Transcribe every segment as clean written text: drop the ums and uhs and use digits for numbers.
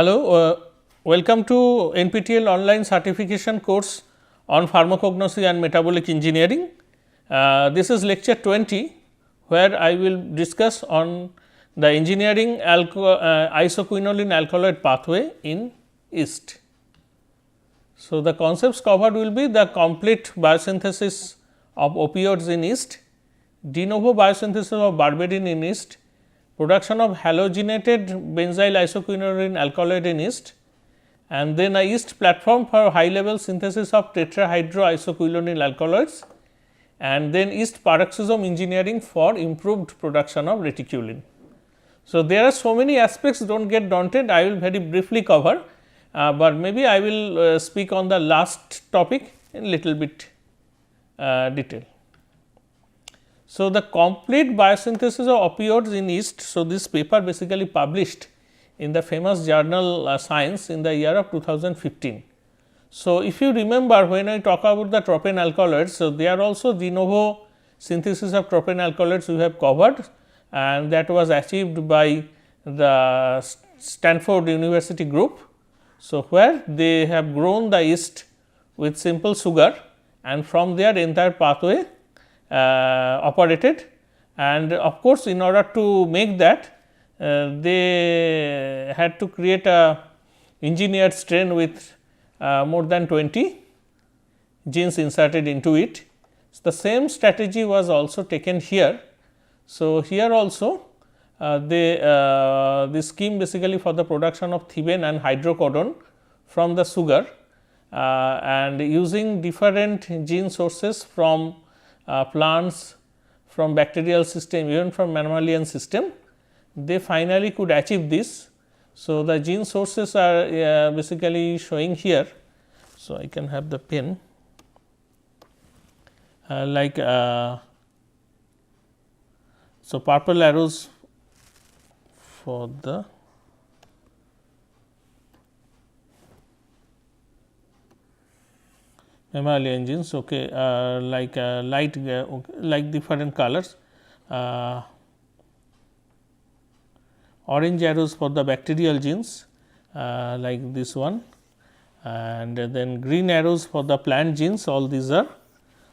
Hello, welcome to NPTEL online certification course on Pharmacognosy and Metabolic Engineering. This is lecture 20, where I will discuss on the engineering isoquinoline alkaloid pathway in yeast. So, the concepts covered will be the complete biosynthesis of opioids in yeast, de novo biosynthesis of berberine in yeast, production of halogenated benzyl isoquinoline alkaloid in yeast, and then a yeast platform for high level synthesis of tetrahydroisoquinoline alkaloids, and then yeast peroxisome engineering for improved production of reticulin. So, there are so many aspects, do not get daunted, I will very briefly cover, but maybe I will speak on the last topic in little bit detail. So, the complete biosynthesis of opioids in yeast. So, this paper basically published in the famous journal Science in the year of 2015. So, if you remember when I talk about the tropane alkaloids, so they are also de novo synthesis of tropane alkaloids we have covered, and that was achieved by the Stanford University group. So, where they have grown the yeast with simple sugar, and from there entire pathway operated, and of course, in order to make that they had to create a engineered strain with more than 20 genes inserted into it. So, the same strategy was also taken here. So, here also the scheme basically for the production of thibane and hydrocodone from the sugar, and using different gene sources from plants, from bacterial system, even from mammalian system, they finally could achieve this. So, the gene sources are basically showing here. So, I can have the pen so purple arrows for the mammalian genes, okay, like light, like different colors, orange arrows for the bacterial genes, like this one, and then green arrows for the plant genes, all these are.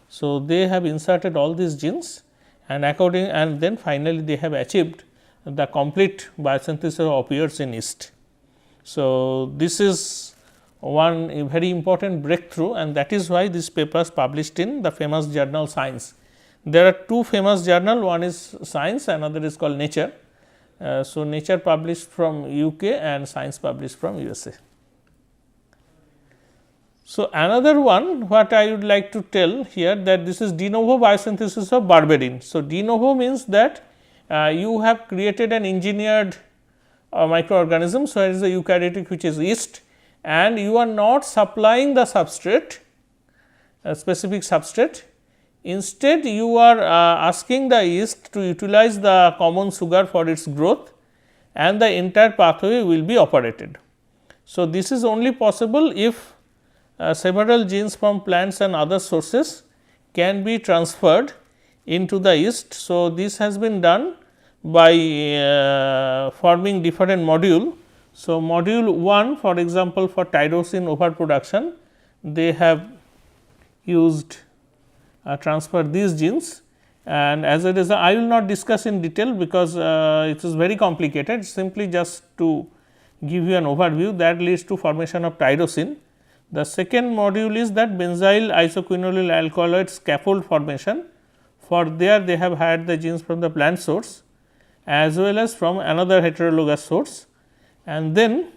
So, they have inserted all these genes, and then finally, they have achieved the complete biosynthesis of opioids in yeast. So, this is one very important breakthrough, and that is why this paper is published in the famous journal Science. There are two famous journal, one is Science, another is called Nature. So, Nature published from UK and Science published from USA. So, another one what I would like to tell here, that this is de novo biosynthesis of berberine. So, de novo means that you have created an engineered microorganism. So, it is a eukaryotic which is yeast, and you are not supplying the substrate, a specific substrate. Instead, you are asking the yeast to utilize the common sugar for its growth, and the entire pathway will be operated. So, this is only possible if several genes from plants and other sources can be transferred into the yeast. So, this has been done by forming different module. So, module 1, for example, for tyrosine overproduction, they have used transfer these genes, and as a result, I will not discuss in detail because it is very complicated, simply just to give you an overview that leads to formation of tyrosine. The second module is that benzyl isoquinoline alkaloid scaffold formation. For there, they have had the genes from the plant source as well as from another heterologous source, and then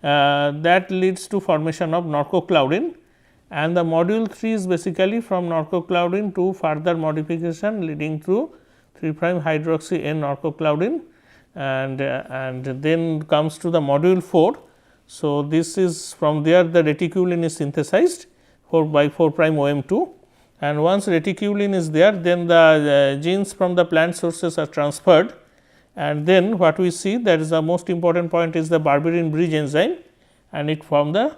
that leads to formation of norcocloudin, and the module 3 is basically from norcocloudin to further modification leading to 3' hydroxy N norcocloudin, and then comes to the module 4. So, this is from there the reticulin is synthesized 4 by 4' OM2, and once reticulin is there, then the genes from the plant sources are transferred, and then what we see, that is the most important point, is the berberine bridge enzyme, and it form the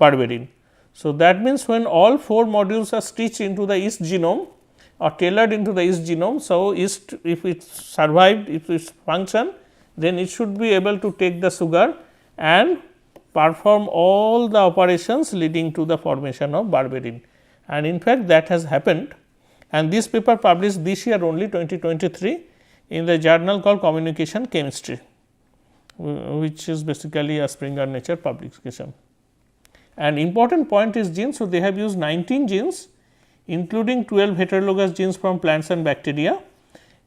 berberine. So, that means when all 4 modules are stitched into the yeast genome or tailored into the yeast genome. So, yeast, if it survived, if it function, then it should be able to take the sugar and perform all the operations leading to the formation of berberine, and in fact that has happened, and this paper published this year only 2023 in the journal called Communication Chemistry, which is basically a Springer Nature publication. An important point is genes. So, they have used 19 genes including 12 heterologous genes from plants and bacteria,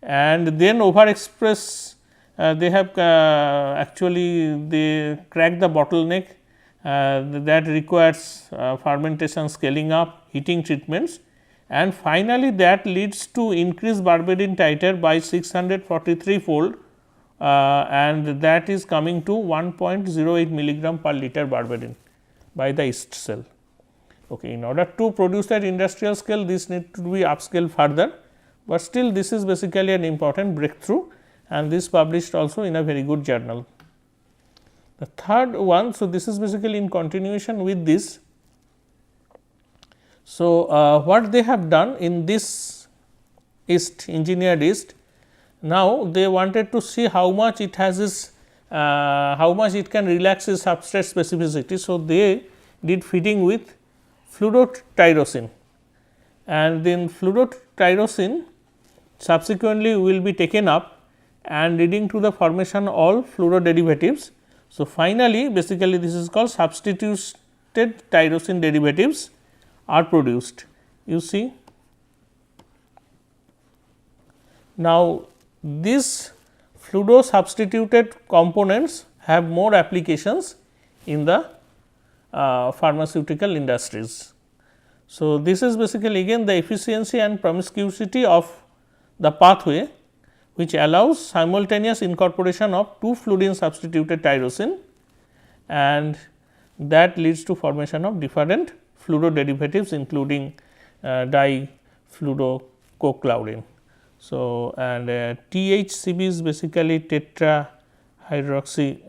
and then overexpress they have actually they crack the bottleneck that requires fermentation, scaling up, heating treatments, and finally, that leads to increased berberine titer by 643 fold, and that is coming to 1.08 milligram per liter berberine by the yeast cell. Okay. In order to produce at industrial scale, this need to be upscale further, but still this is basically an important breakthrough, and this published also in a very good journal. The third one, so this is basically in continuation with this. So, what they have done in this yeast, engineered yeast, now they wanted to see how much it has this, how much it can relax its substrate specificity. So, they did feeding with fluorotyrosine, and then fluorotyrosine subsequently will be taken up and leading to the formation of all fluoroderivatives. So, finally, basically this is called substituted tyrosine derivatives are produced. You see, now these fluoro substituted components have more applications in the pharmaceutical industries. So, this is basically again the efficiency and promiscuity of the pathway, which allows simultaneous incorporation of 2 fluorine substituted tyrosine, and that leads to formation of different fluoroderivatives including difluorocochlorine. So, and THCB is basically tetrahydroxy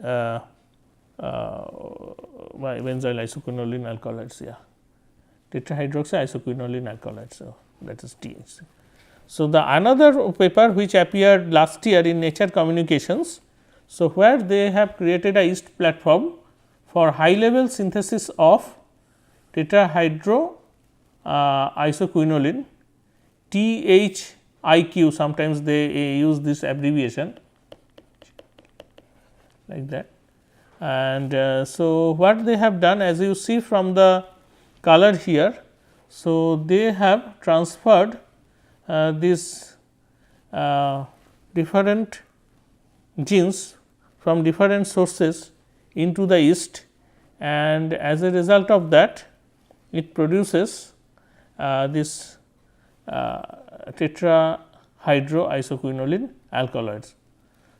benzyl isoquinoline alkaloids, tetrahydroxy isoquinoline alkaloids. So, that is THC. So, the another paper which appeared last year in Nature Communications. So, where they have created a yeast platform for high level synthesis of tetrahydro isoquinoline, THIQ, sometimes they use this abbreviation like that. And so, what they have done, as you see from the color here, so they have transferred these different genes from different sources into the yeast, and as a result of that it produces this tetrahydroisoquinoline alkaloids.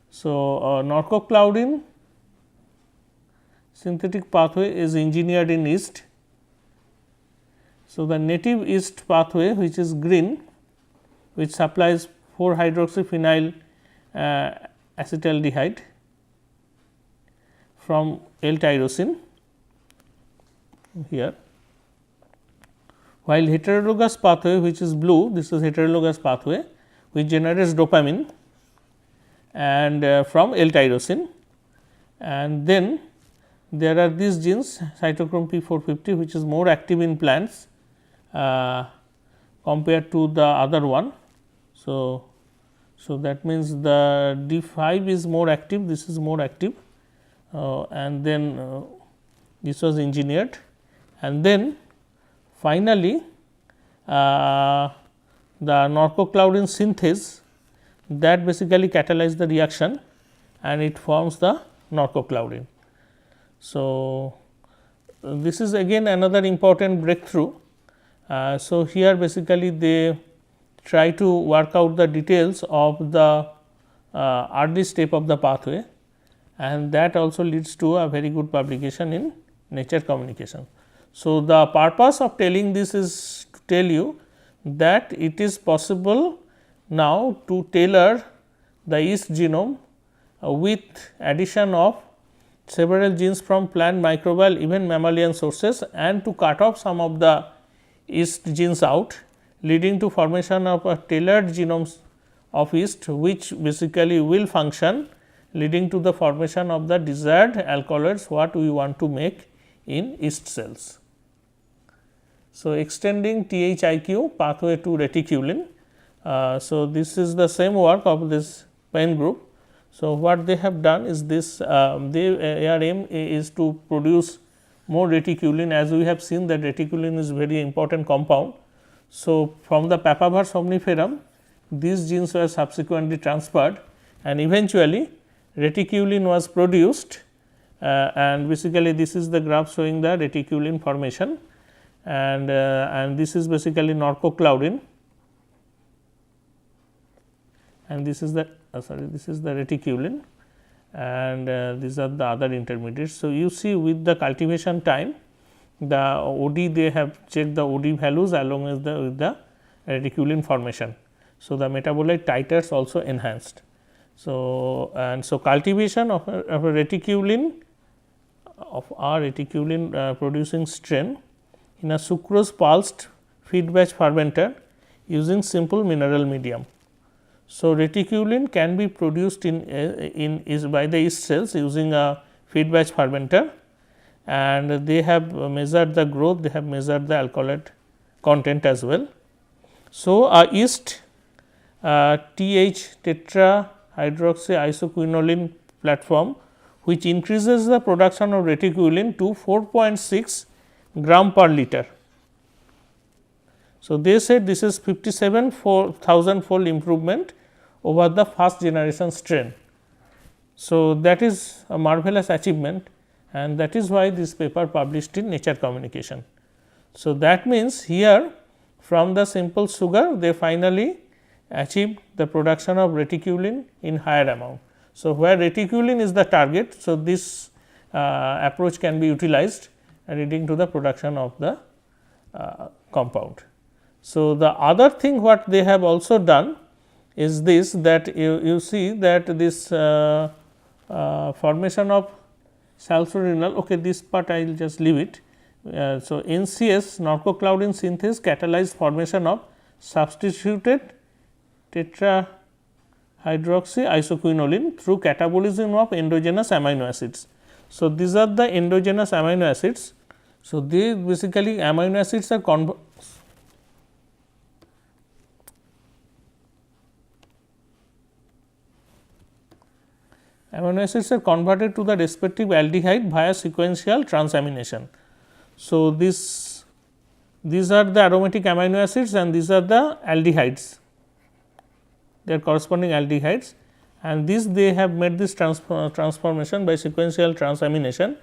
So, norcochlorine synthetic pathway is engineered in yeast. So, the native yeast pathway, which is green, which supplies 4-hydroxyphenyl acetaldehyde from L-tyrosine here, while heterologous pathway, which is blue, this is heterologous pathway which generates dopamine and from L-tyrosine, and then there are these genes cytochrome P450, which is more active in plants compared to the other one. So, that means the D5 is more active, this is more active, and then this was engineered, and then finally, the norcochlorine synthase, that basically catalyzes the reaction and it forms the norcochlorine. So, this is again another important breakthrough. So, here basically they try to work out the details of the early step of the pathway, and that also leads to a very good publication in Nature Communication. So, the purpose of telling this is to tell you that it is possible now to tailor the yeast genome with addition of several genes from plant, microbial, even mammalian sources, and to cut off some of the yeast genes out, leading to formation of a tailored genomes of yeast, which basically will function leading to the formation of the desired alkaloids what we want to make in yeast cells. So, extending THIQ pathway to reticulin. So, this is the same work of this Payne group. So, what they have done is this their aim is to produce more reticulin, as we have seen that reticulin is very important compound. So, from the papaver somniferum these genes were subsequently transferred and eventually reticulin was produced, and basically this is the graph showing the reticulin formation, and this is basically norcocloudin, and this is the this is the reticulin, and these are the other intermediates. So, you see with the cultivation time the OD, they have checked the OD values along with the reticulin formation. So, the metabolite titers also enhanced. So, and so cultivation of a reticulin producing strain in a sucrose pulsed feed batch fermenter using simple mineral medium. So, reticulin can be produced by the yeast cells using a feed batch fermenter, and they have measured the growth, they have measured the alkaloid content as well. So, a yeast TH tetrahydroxy isoquinoline platform which increases the production of reticulin to 4.6 gram per liter. So, they said this is 57,000 fold improvement over the first generation strain. So, that is a marvelous achievement, and that is why this paper published in Nature Communication. So, that means here from the simple sugar they finally achieved the production of reticulin in higher amount. So, where reticulin is the target, so this approach can be utilized leading to the production of the compound. So, the other thing what they have also done is this, that you see that this formation of salsarenal, okay, this part I will just leave it. So, NCS norcocloudin synthase catalyzed formation of substituted tetrahydroxy isoquinoline through catabolism of endogenous amino acids. So, these are the endogenous amino acids. So, they basically amino acids are converted to the respective aldehyde via sequential transamination. So, these are the aromatic amino acids and these are the aldehydes, their corresponding aldehydes, and this they have made this transformation by sequential transamination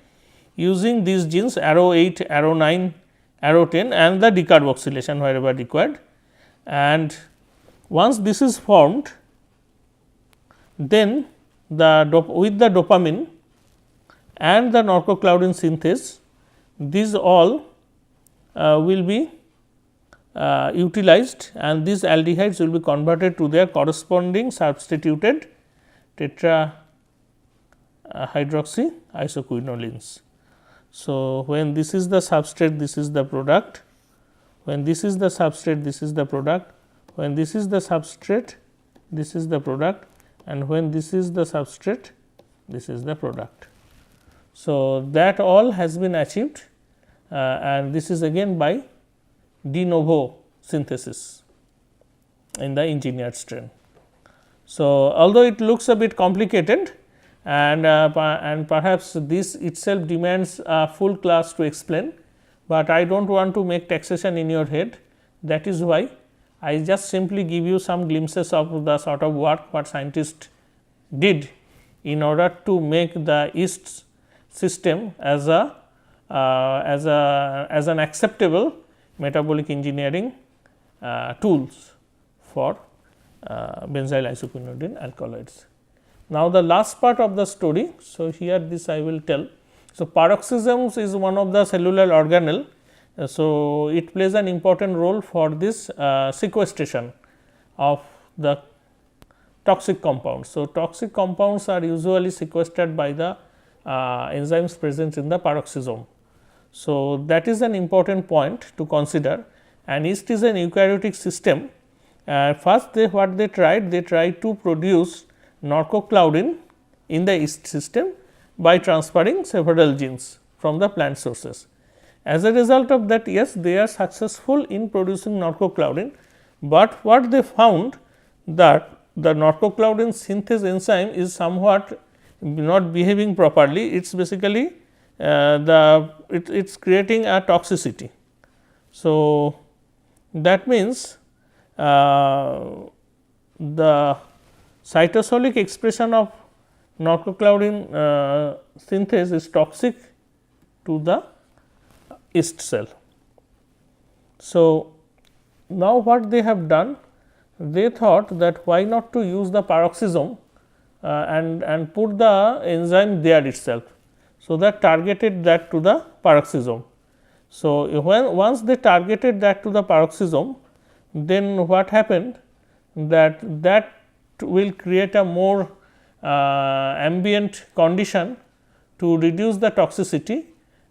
using these genes arrow 8, arrow 9, arrow 10 and the decarboxylation wherever required. And once this is formed, then with the dopamine and the norcocloudin synthase, these all will be utilized, and these aldehydes will be converted to their corresponding substituted tetrahydroxy isoquinolines. So, when this is the substrate, this is the product, when this is the substrate, this is the product, when this is the substrate, this is the product, and when this is the substrate, this is the product. So, that all has been achieved, and this is again by de novo synthesis in the engineered strain. So, although it looks a bit complicated, and perhaps this itself demands a full class to explain, but I do not want to make taxation in your head. That is why I just simply give you some glimpses of the sort of work what scientists did in order to make the yeast system as an acceptable metabolic engineering tools for benzyl isoquinoline alkaloids. Now, the last part of the story. So, here this I will tell. So, paroxysms is one of the cellular organelle. So, it plays an important role for this sequestration of the toxic compounds. So, toxic compounds are usually sequestered by the enzymes present in the paroxysm. So, that is an important point to consider, and yeast is an eukaryotic system. First what they tried to produce norcocloudin in the yeast system by transferring several genes from the plant sources. As a result of that, yes, they are successful in producing narcocloudin, but what they found that the narcocloudin synthase enzyme is somewhat not behaving properly. It is basically it is creating a toxicity. So, that means the cytosolic expression of narcocloudin synthase is toxic to the yeast cell. So, now what they have done, they thought that why not to use the peroxisome and put the enzyme there itself. So, that targeted that to the peroxisome. So, when once they targeted that to the peroxisome, then what happened that will create a more ambient condition to reduce the toxicity,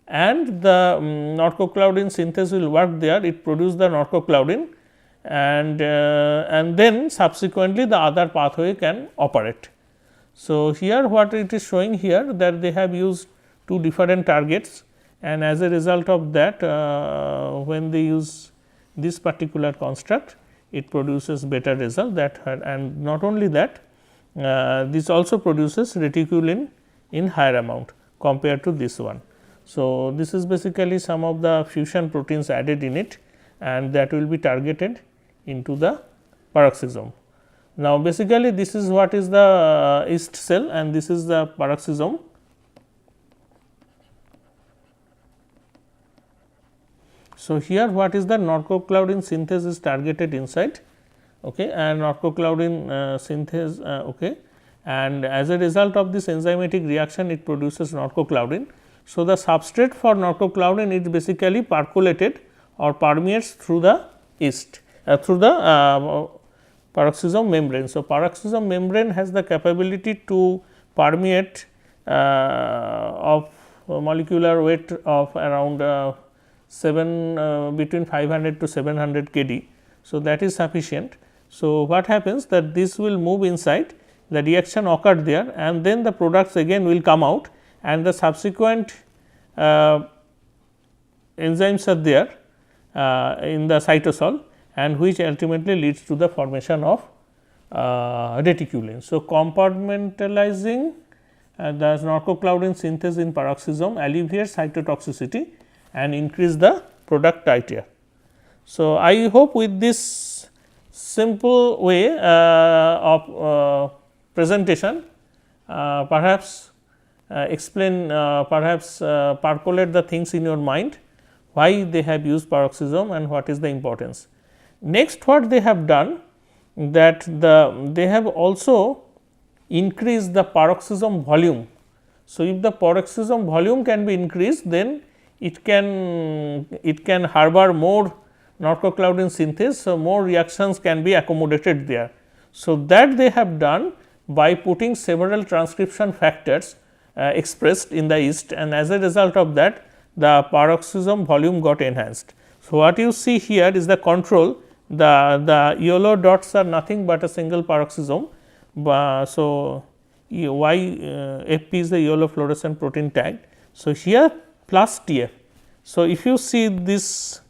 and the narcocloudin synthase will work there, it produce the narcocloudin, and then subsequently the other pathway can operate. So, here what it is showing here that they have used two different targets, and as a result of that when they use this particular construct, it produces better result that, and not only that this also produces reticulin in higher amount compared to this one. So, this is basically some of the fusion proteins added in it, and that will be targeted into the peroxisome. Now, basically this is what is the yeast cell, and this is the peroxisome. So, here what is the narcocloudin synthase is targeted inside, okay, and narcocloudin synthase, okay, and as a result of this enzymatic reaction it produces narcocloudin. So, the substrate for narcocloudin is basically percolated or permeates through the yeast through the peroxisome membrane. So, peroxisome membrane has the capability to permeate of molecular weight of around between 500 to 700 kD. So, that is sufficient. So, what happens that this will move inside, the reaction occurred there, and then the products again will come out, and the subsequent enzymes are there in the cytosol, and which ultimately leads to the formation of reticulin. So, compartmentalizing the narcocloudin synthase in peroxisome alleviates cytotoxicity and increase the product titer. So, I hope with this simple way of presentation perhaps explain percolate the things in your mind, why they have used peroxisome and what is the importance. Next, what they have done that they have also increased the peroxisome volume. So, if the peroxisome volume can be increased, then it can harbor more narcocloudin synthase. So, more reactions can be accommodated there. So, that they have done by putting several transcription factors expressed in the yeast, and as a result of that the peroxisome volume got enhanced. So, what you see here is the control, the yellow dots are nothing but a single peroxisome. So, FP is the yellow fluorescent protein tag. So, here plus TF. So, if you see this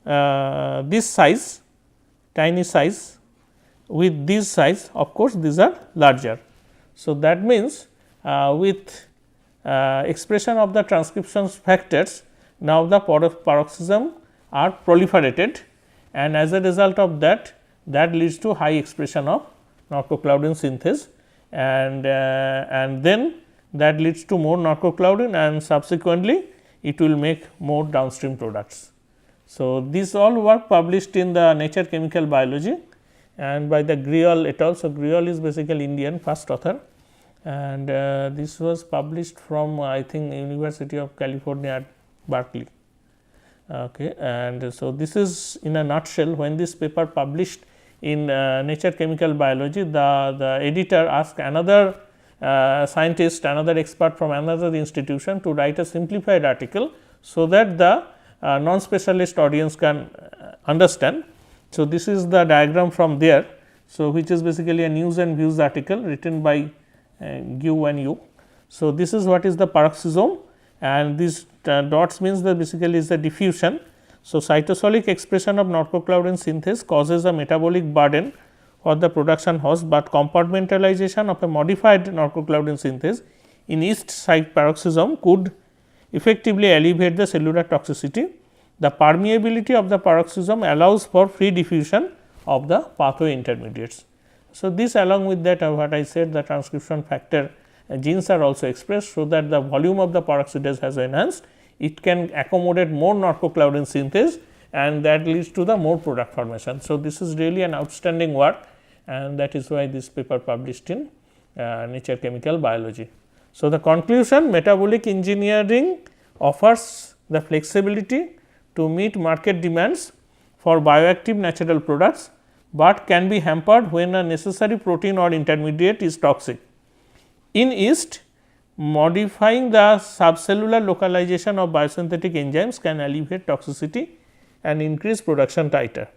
size, tiny size with this size, of course, these are larger. So, that means with expression of the transcription factors, now the peroxisome are proliferated, and as a result of that leads to high expression of narcocloudin synthase, and then that leads to more narcocloudin, and subsequently it will make more downstream products. So, these all work published in the Nature Chemical Biology and by the Griol et al. So, Griol is basically Indian first author, and this was published from I think University of California at Berkeley. Okay. And so, this is in a nutshell. When this paper published in Nature Chemical Biology, the editor asked another scientist, another expert from another institution to write a simplified article, so that the non-specialist audience can understand. So, this is the diagram from there. So, which is basically a news and views article written by GU and U. So, this is what is the peroxisome, and these dots means that basically is the diffusion. So, cytosolic expression of narcocloudin synthase causes a metabolic burden for the production host, but compartmentalization of a modified narcocloudin synthase in east side peroxisome could effectively alleviate the cellular toxicity. The permeability of the peroxisome allows for free diffusion of the pathway intermediates. So, this along with that what I said, the transcription factor genes are also expressed, so that the volume of the peroxidase has enhanced. It can accommodate more narcocloudin synthase, and that leads to the more product formation. So, this is really an outstanding work, and that is why this paper published in Nature Chemical Biology. So, the conclusion: metabolic engineering offers the flexibility to meet market demands for bioactive natural products, but can be hampered when a necessary protein or intermediate is toxic. In yeast, modifying the subcellular localization of biosynthetic enzymes can alleviate toxicity and increase production titer.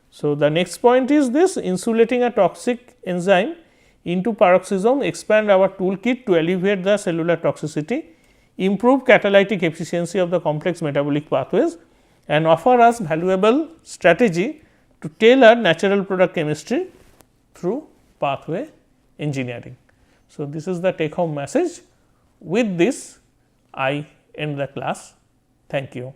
So, the next point is this: insulating a toxic enzyme into peroxisome expand our toolkit to alleviate the cellular toxicity, improve catalytic efficiency of the complex metabolic pathways, and offer us valuable strategy to tailor natural product chemistry through pathway engineering. So, this is the take home message. With this, I end the class. Thank you.